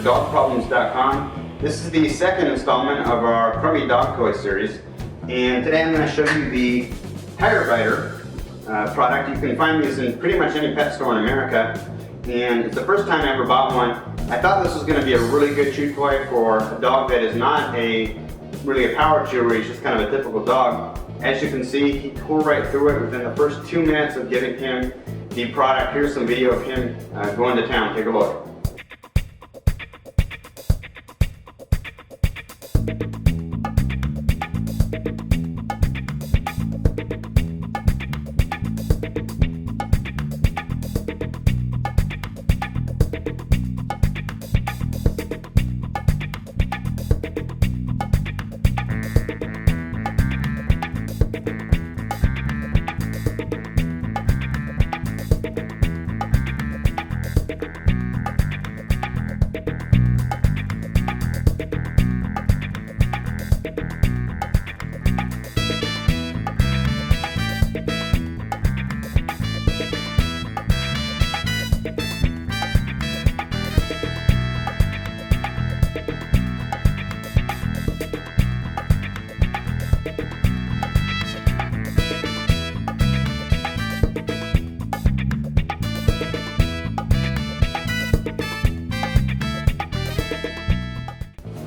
dogproblems.com. This is the second installment of our Crummy dog toy series, and today I'm going to show you the tire biter product. You can find these in pretty much any pet store in America, and it's the first time I ever bought one. I thought this was going to be a really good chew toy for a dog that is not really a power chewer. He's just kind of a typical dog. As you can see, he tore right through it within the first 2 minutes of giving him the product. Here's some video of him going to town. Take a look.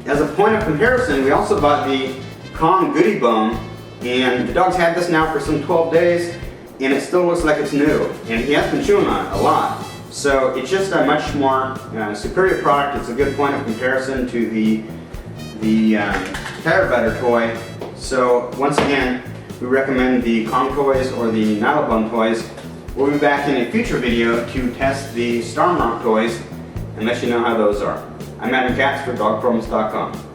As a point of comparison, we also bought the Calm Goody Bone, and the dog's had this now for some 12 days, and it still looks like it's new. And he has been chewing on it a lot, so it's just a much more superior product. It's a good point of comparison to the tire biter toy. So once again, we recommend the Calm toys or the Bone toys. We'll be back in a future video to test the Rock toys and let you know how those are. I'm Katz for dogproblems.com.